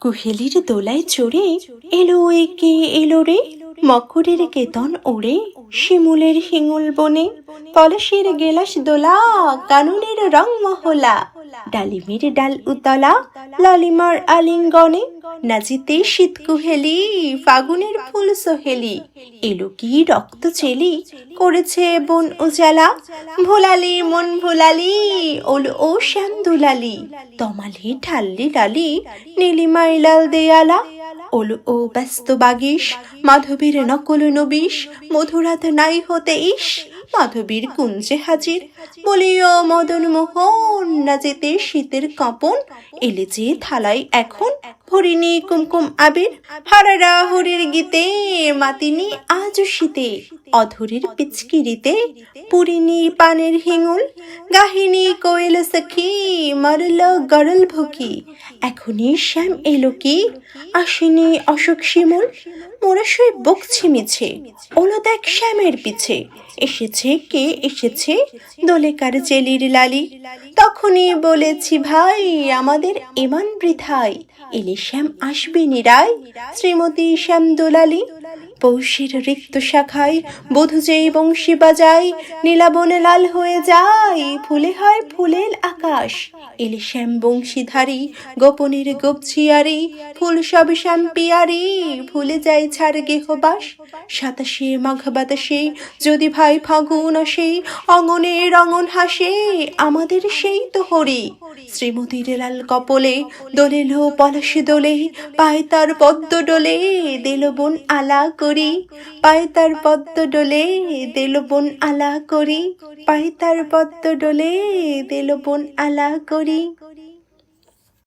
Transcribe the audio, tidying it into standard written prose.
কুহেলির দোলায় চড়ে এলো কে এলো রে, মকরের কেতন ওড়ে শিমুলের হিঙুল বনে, পলাশের গেলাস দোলা কানুনের রং মহলা, ডালিমের ডাল উতলা লালিমার আলিঙ্গনে, নাচিতে শীত কুহেলি ফাগুনের ফুল সোহেলি, এলো কি রক্ত চেলি করেছে বন উজালা, ভোলালি মন ভোলালি ওলো ও শ্যাম দুলালি, তমালি ঠাল্লি লালি নীলিমাই লাল দেয়ালা, ওলো ও ব্যস্ত বাগিস মাধবীর নকল নবিশ, মধুরাত নাই হতে ইস মাধবীর কুঞ্জে হাজির, বলিও মদন মোহন নাচেতে শীতের কাঁপন, এলে যে থালায় এখন হরিণী কুমকুম আবির, হারারা হরির গীতে মাতিনি আজ শীতে, অধরের পিচকিরিতে পুরিনি পানের হিঙুল, গাহিনী কোয়েল সখী মারল গরল ভুকি, এখনই শ্যাম এলো কি আসেনি অশোক শিমুল, মোরা শুয়ে বকছি মিছে ওলো দেখ শ্যামের পিছে, এসেছে কে এসেছে দোলে কার চেলির লালি, তখনই বলেছি ভাই আমাদের ইমান বৃথাই, এলে শ্যাম আসবে নিরায় শ্রীমতী শ্যাম দুলালি, পৌষের রিক্ত শাখায় বধূ যেই বংশী বাজায়, নীলাবনে লাল হয়ে যায় ফুলে হয় ফুলের আকাশ, এলে শ্যাম বংশীধারী গোপনের গোপছিয়ারি, ফুল সব শ্যাম পিয়ারি ভুলে যায় ছাড় গেহবাস, সাতাশে মাঘ বাতাসে যদি ভাই ফাগুন আসে, অঙ্গনের অঙ্গন হাসে আমাদের সেই তো হরি, শ্রীমতীর লাল কপলে দোলেলো পলাশে দোলে, পায় তার পদ্ম ডোলে দিল বোন আলা করি, পায় তার পদ্ম ডোলে দিল বোন আলা করি, পায় তার পদ্ম ডোলে দিল বোন আলা করি।